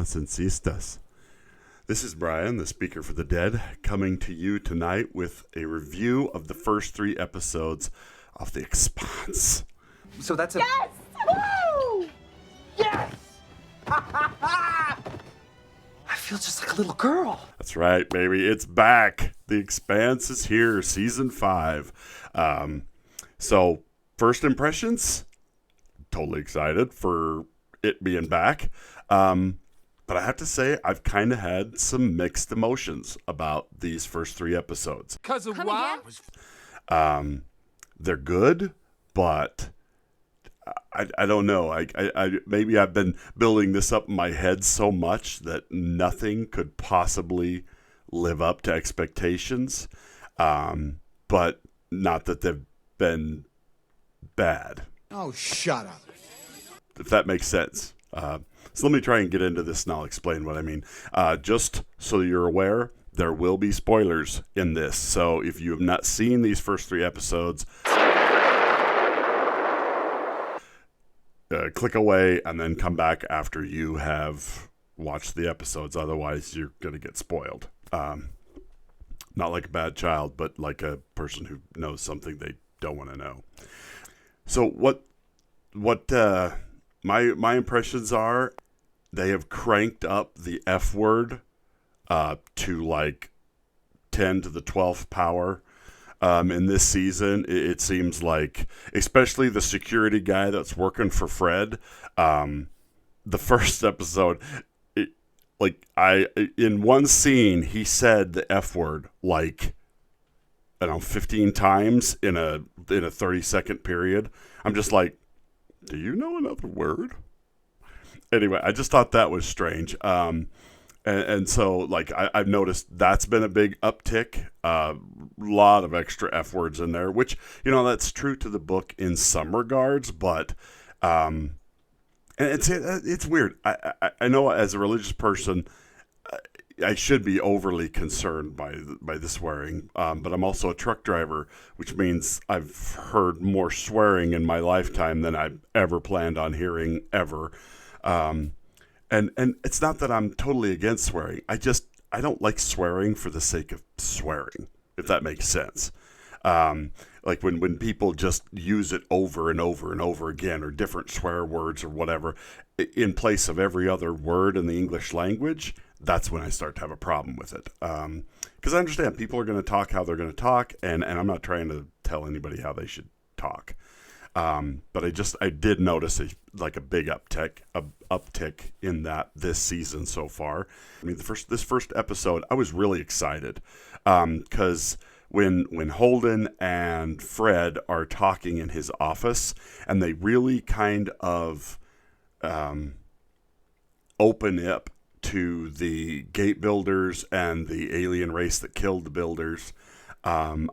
Nonsencistas. This is Brian, the speaker for the dead, coming to you tonight with a review of the first 3 episodes of the Expanse. So that's a... Yes! Woo! Yes! I feel just like a little girl. That's right, baby. It's back. The Expanse is here, season 5. So, first impressions? Totally excited for it being back. But I have to say, I've kind of had some mixed emotions about these first 3 episodes. Because of what? They're good, but I don't know. I maybe I've been building this up in my head so much that nothing could possibly live up to expectations. But not that they've been bad. Oh, shut up. If that makes sense. So let me try and get into this and I'll explain what I mean. Just so you're aware, there will be spoilers in this. So if you have not seen these first 3 episodes, click away and then come back after you have watched the episodes. Otherwise, you're going to get spoiled. Not like a bad child, but like a person who knows something they don't want to know. So what my impressions are, they have cranked up the F word to like 10 to the 12th power. In this season, it seems like, especially the security guy that's working for Fred, the first episode, in one scene, he said the F word like, I don't know, 15 times in a 30-second period. I'm just like, do you know another word? Anyway, I just thought that was strange. And so, like, I've noticed that's been a big uptick. Lot of extra F words in there, which, you know, that's true to the book in some regards, but and it's weird. I know as a religious person, I should be overly concerned by the swearing, but I'm also a truck driver, which means I've heard more swearing in my lifetime than I've ever planned on hearing ever. And it's not that I'm totally against swearing. I don't like swearing for the sake of swearing, if that makes sense. Like when people just use it over and over and over again, or different swear words or whatever, in place of every other word in the English language, that's when I start to have a problem with it. Because I understand people are going to talk how they're going to talk, and I'm not trying to tell anybody how they should talk. But I did notice a big uptick in that this season so far. I mean, this first episode, I was really excited, because when Holden and Fred are talking in his office, and they really kind of open up to the gate builders and the alien race that killed the builders, I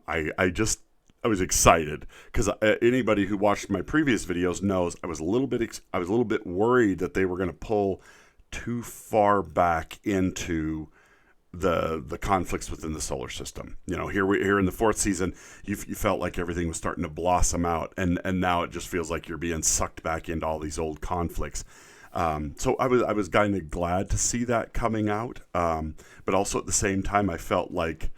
was excited because anybody who watched my previous videos knows I was a little bit worried that they were going to pull too far back into the conflicts within the solar system. You know, here in the 4th season, you felt like everything was starting to blossom out, and now it just feels like you're being sucked back into all these old conflicts. So I was kind of glad to see that coming out, but also at the same time, I felt like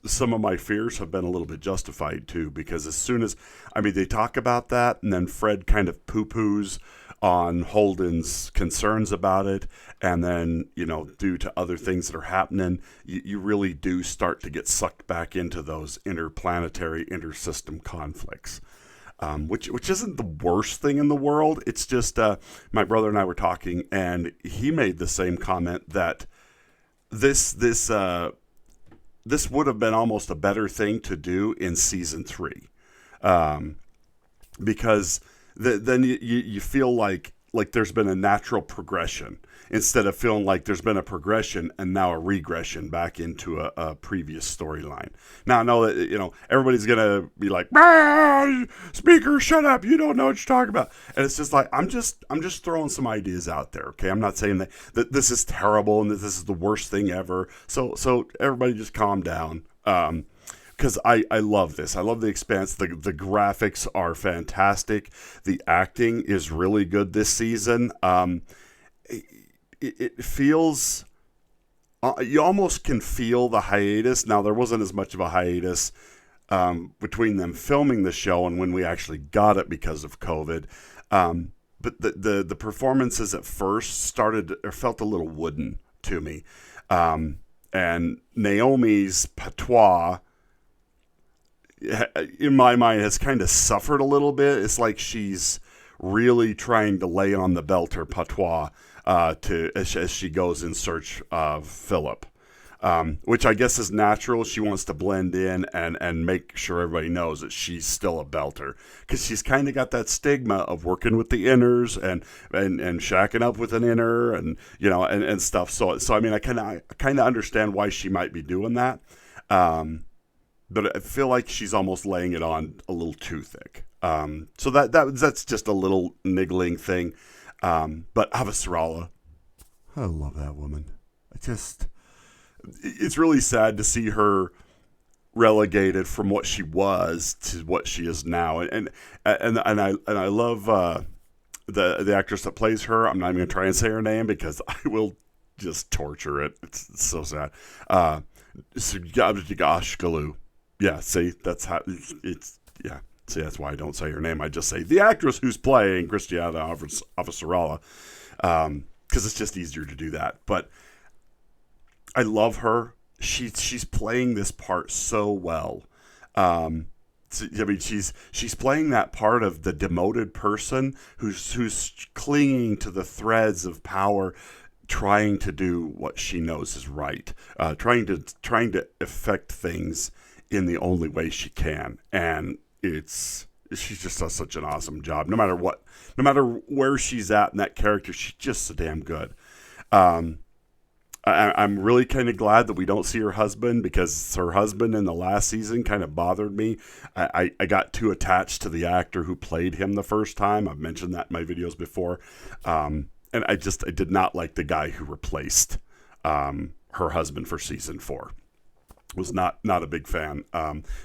some of my fears have been a little bit justified too, because as soon as, they talk about that, and then Fred kind of poo-poos on Holden's concerns about it, and then, you know, due to other things that are happening, you really do start to get sucked back into those interplanetary, intersystem conflicts. Which isn't the worst thing in the world. It's just my brother and I were talking, and he made the same comment that this would have been almost a better thing to do in season 3, because then you feel like there's been a natural progression instead of feeling like there's been a progression and now a regression back into a previous storyline. Now I know that, you know, everybody's gonna be like, speaker, shut up, you don't know what you're talking about. And it's just like, I'm just throwing some ideas out there, okay? I'm not saying that this is terrible and that this is the worst thing ever. So everybody just calm down. Because I love this. I love The Expanse. The graphics are fantastic. The acting is really good this season. it feels, you almost can feel the hiatus. Now, there wasn't as much of a hiatus between them filming the show and when we actually got it because of COVID. But the performances at first started or felt a little wooden to me. And Naomi's patois, in my mind, has kind of suffered a little bit. It's like she's really trying to lay on the belt her patois as she goes in search of Philip, which I guess is natural. She wants to blend in and make sure everybody knows that she's still a belter, because she's kind of got that stigma of working with the inners and shacking up with an inner and and stuff. So I mean, I kind of understand why she might be doing that. But I feel like she's almost laying it on a little too thick. So that's just a little niggling thing. But Avasarala, I love that woman. It's really sad to see her relegated from what she was to what she is now. And I love the actress that plays her. I'm not even going to try and say her name because I will just torture it. It's so sad. Galu. Yeah, see, that's how it's. Yeah, see, that's why I don't say her name. I just say the actress who's playing Christiana Avasarala, because it's just easier to do that. But I love her. She's playing this part so well. I mean, she's playing that part of the demoted person who's clinging to the threads of power, trying to do what she knows is right, trying to affect things in the only way she can. And she just does such an awesome job. No matter where she's at in that character, she's just so damn good. I'm really kind of glad that we don't see her husband, because her husband in the last season kind of bothered me. I got too attached to the actor who played him the first time. I've mentioned that in my videos before. And I did not like the guy who replaced her husband for season 4. Was not a big fan.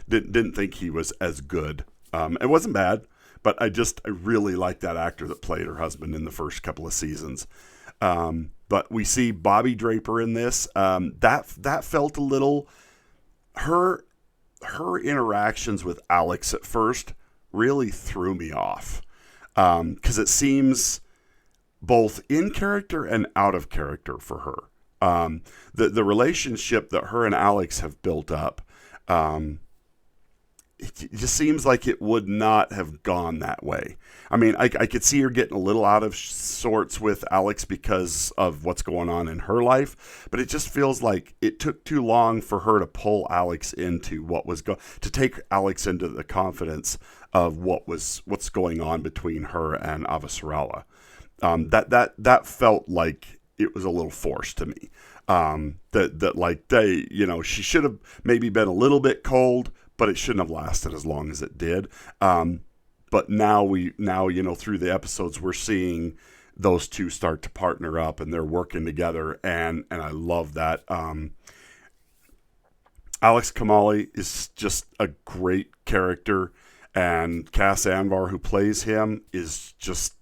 Didn't think he was as good. It wasn't bad, but I really liked that actor that played her husband in the first couple of seasons. But we see Bobby Draper in this. That felt a little, her interactions with Alex at first really threw me off, because it seems both in character and out of character for her. The relationship that her and Alex have built up, it just seems like it would not have gone that way. I mean, I could see her getting a little out of sorts with Alex because of what's going on in her life, but it just feels like it took too long for her to pull Alex into to take Alex into the confidence of what's going on between her and Avasarala. That felt like it was a little forced to me. She should have maybe been a little bit cold, but it shouldn't have lasted as long as it did. But now through the episodes, we're seeing those two start to partner up and they're working together. And I love that. Alex Kamali is just a great character, and Cass Anvar, who plays him, is just,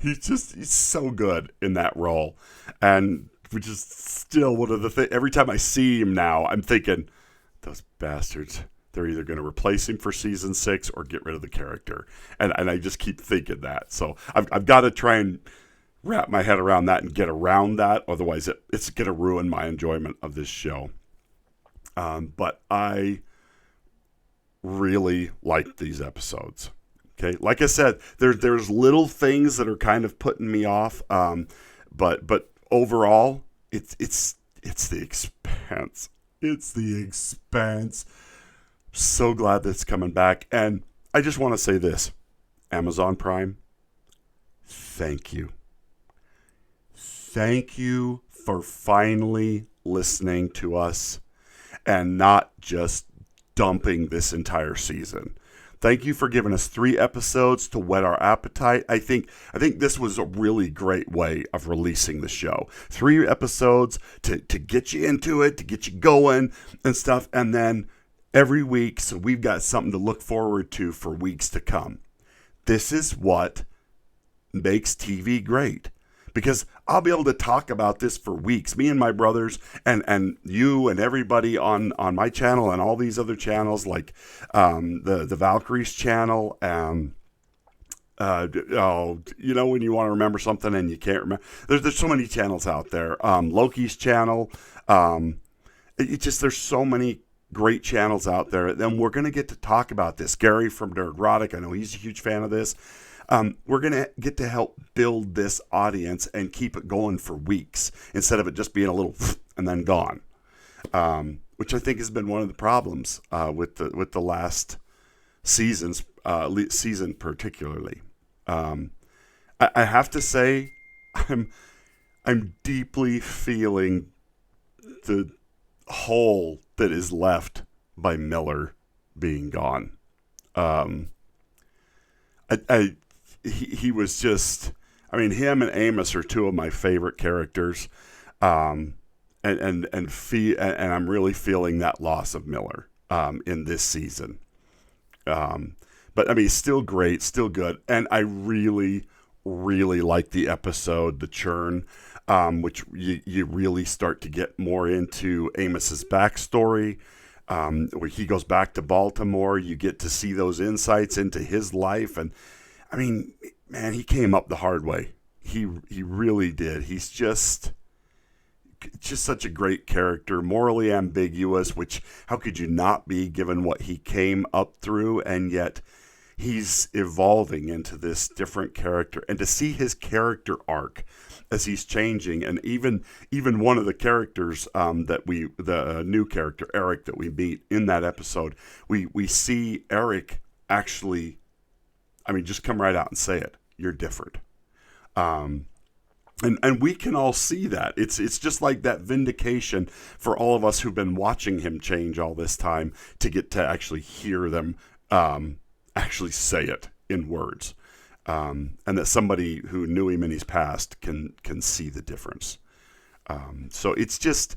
he's so good in that role. And which is still one of the things, every time I see him now, I'm thinking, those bastards, they're either going to replace him for season 6 or get rid of the character. And I just keep thinking that. So I've got to try and wrap my head around that and get around that. Otherwise, it's going to ruin my enjoyment of this show. But I really liked these episodes. Okay, like I said, there's little things that are kind of putting me off. But overall, it's the Expanse. It's the Expanse. So glad that's coming back. And I just want to say this. Amazon Prime, thank you. Thank you for finally listening to us and not just dumping this entire season. Thank you for giving us 3 episodes to whet our appetite. I think this was a really great way of releasing the show. 3 episodes to get you into it, to get you going and stuff. And then every week, so we've got something to look forward to for weeks to come. This is what makes TV great. because I'll be able to talk about this for weeks. Me and my brothers and you and everybody on my channel and all these other channels like the Valkyrie's channel. When you want to remember something and you can't remember. There's so many channels out there. Loki's channel. There's so many great channels out there. Then we're going to get to talk about this. Gary from Nerdrotic, I know he's a huge fan of this. We're going to get to help build this audience and keep it going for weeks instead of it just being a little and then gone, which I think has been one of the problems with the last season particularly. I have to say, I'm deeply feeling the hole that is left by Miller being gone. He was just, him and Amos are two of my favorite characters. And I'm really feeling that loss of Miller, in this season. But he's still great, still good. And I really, really like the episode, The Churn, which you really start to get more into Amos's backstory, where he goes back to Baltimore. You get to see those insights into his life. And man, he came up the hard way. He really did. He's just such a great character, morally ambiguous, which how could you not be given what he came up through? And yet he's evolving into this different character, and to see his character arc as he's changing. And even one of the characters the new character, Eric, that we meet in that episode, we see Eric actually, just come right out and say it. You're different. And we can all see that. It's just like that vindication for all of us who've been watching him change all this time to get to actually hear them actually say it in words. And that somebody who knew him in his past can see the difference. So it's just,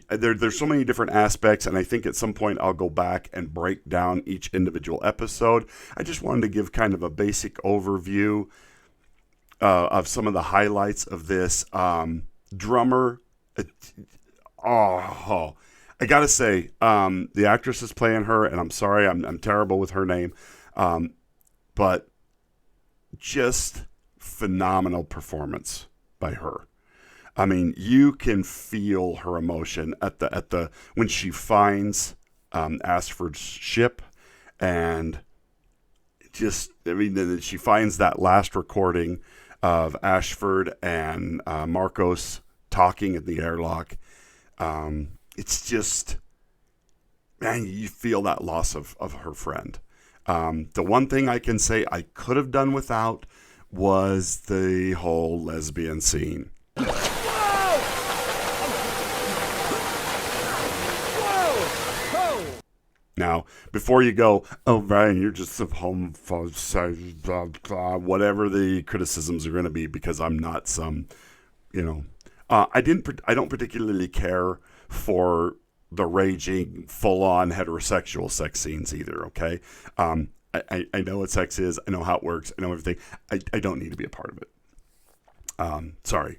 there's so many different aspects, and I think at some point I'll go back and break down each individual episode. I just wanted to give kind of a basic overview of some of the highlights of this. Drummer, I gotta say, the actress is playing her, and I'm sorry, I'm terrible with her name, but just phenomenal performance by her. You can feel her emotion at the when she finds Ashford's ship, and then she finds that last recording of Ashford and Marcos talking in the airlock. It's just, man, you feel that loss of her friend. The one thing I can say I could have done without was the whole lesbian scene. Now, before you go, oh, Brian, you're just a homophobe, whatever the criticisms are going to be, because I'm not some, I don't particularly care for the raging, full-on heterosexual sex scenes either, okay? I know what sex is. I know how it works. I know everything. I don't need to be a part of it. Sorry.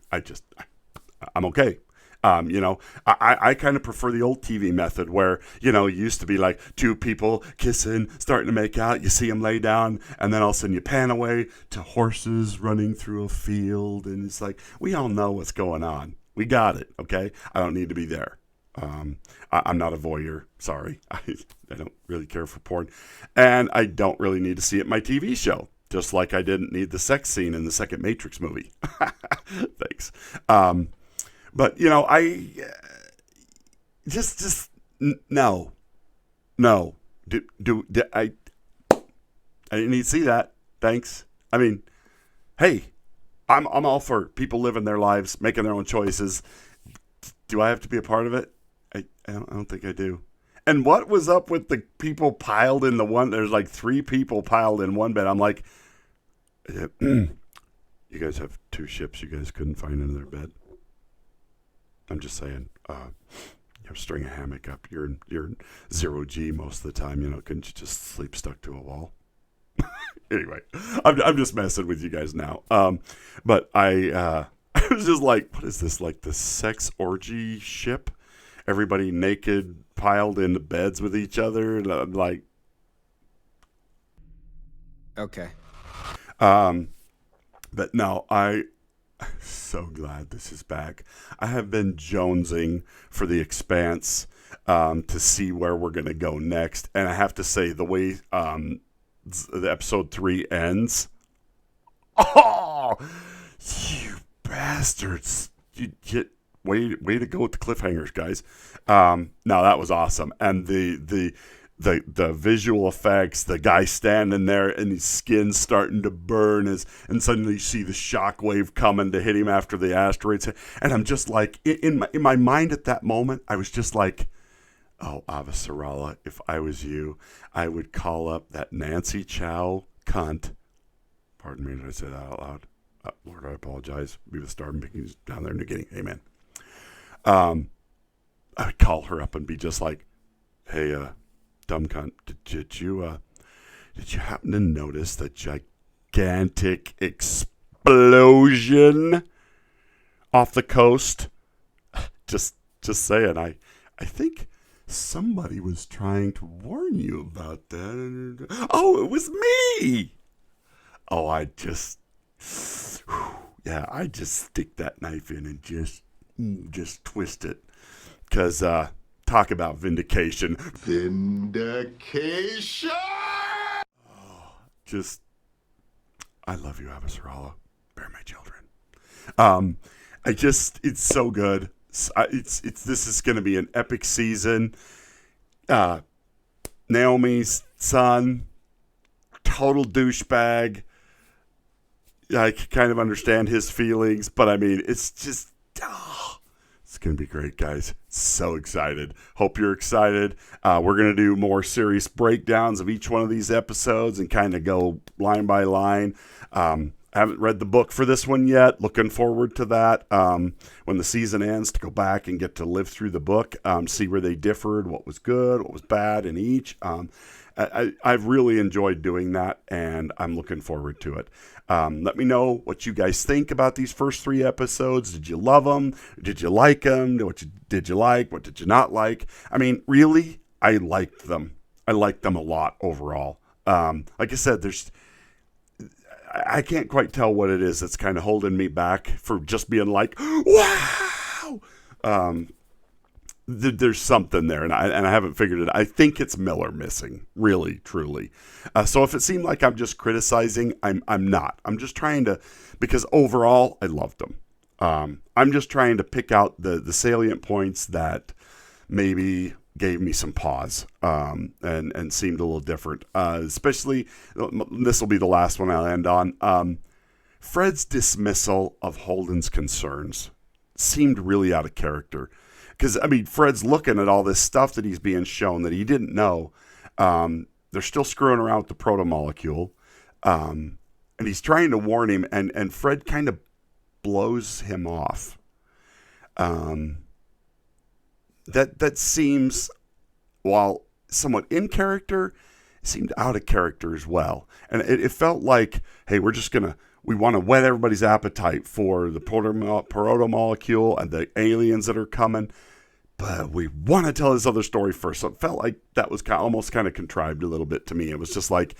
I'm okay. I kind of prefer the old TV method where, it used to be like two people kissing, starting to make out. You see them lay down, and then all of a sudden you pan away to horses running through a field. And it's like, we all know what's going on. We got it. Okay. I don't need to be there. I'm not a voyeur. Sorry. I don't really care for porn, and I don't really need to see it in my TV show. Just like I didn't need the sex scene in the second Matrix movie. Thanks. But I just no. I didn't need to see that. Thanks. Hey, I'm all for people living their lives, making their own choices. Do I have to be a part of it? I don't think I do. And what was up with the people piled in the one? There's like 3 people piled in one bed. I'm like, you guys have 2 ships you guys couldn't find another bed. I'm just saying, string a hammock up. You're in 0G most of the time, couldn't you just sleep stuck to a wall? Anyway, I'm just messing with you guys now. But I I was just like, what is this, like the sex orgy ship? Everybody naked, piled into beds with each other, and I'm like, Okay. but no, I'm so glad this is back. I have been jonesing for the Expanse to see where we're gonna go next, and I have to say the way the episode 3 ends. Oh, you bastards! You get way to go with the cliffhangers, guys. No, that was awesome, and the visual effects, the guy standing there and his skin's starting to burn, and suddenly you see the shockwave coming to hit him after the asteroids, and I'm just like, in my mind at that moment, I was just like, oh, Avasarala, if I was you, I would call up that Nancy Chow cunt. Pardon me, did I say that out loud? Lord, I apologize. Be the star Mickey's down there in New Guinea. Amen. I would call her up and be just like, hey, dumb cunt, did you happen to notice the gigantic explosion off the coast? Just saying. I think somebody was trying to warn you about that. Oh, it was me. Oh, I just stick that knife in and just twist it. Because talk about vindication. Vindication. Oh, I love you, Avasarala. Bear my children. It's so good. This is going to be an epic season. Naomi's son, total douchebag. I kind of understand his feelings, but I mean, it's just, it's going to be great, guys. So excited. Hope you're excited. We're going to do more serious breakdowns of each one of these episodes and kind of go line by line. I haven't read the book for this one yet. Looking forward to that. When the season ends, to go back and get to live through the book, see where they differed, what was good, what was bad in each. I've really enjoyed doing that, and I'm looking forward to it. Let me know what you guys think about these first 3 episodes. Did you love them? Did you like them? Did you like? What did you not like? I mean, really, I liked them. I liked them a lot overall. Like I said, I can't quite tell what it is that's kind of holding me back for just being like, wow. There's something there, and I haven't figured it out. I think it's Miller missing, really, truly. So if it seemed like I'm just criticizing, I'm not. I'm just trying to, because overall, I loved them. I'm just trying to pick out the salient points that maybe gave me some pause and seemed a little different. Especially, this will be the last one I'll end on. Fred's dismissal of Holden's concerns seemed really out of character. Because, I mean, Fred's looking at all this stuff that he's being shown that he didn't know. They're still screwing around with the protomolecule. And he's trying to warn him, and Fred kind of blows him off. That seems, while somewhat in character, seemed out of character as well. And it felt like, hey, we want to whet everybody's appetite for the protomolecule and the aliens that are coming, but we want to tell this other story first. So it felt like that was almost kind of contrived a little bit to me. It was just like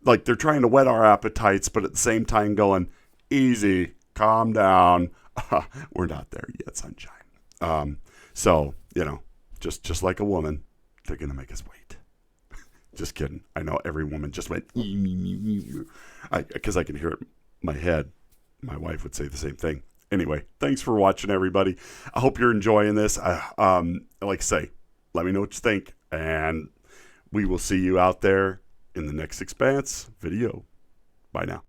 they're trying to whet our appetites, but at the same time going, easy, calm down. We're not there yet, sunshine. So, just like a woman, they're going to make us wait. Just kidding. I know every woman just went, because I can hear it in my head. My wife would say the same thing. Anyway, thanks for watching, everybody. I hope you're enjoying this. Like I say, let me know what you think, and we will see you out there in the next Expanse video. Bye now.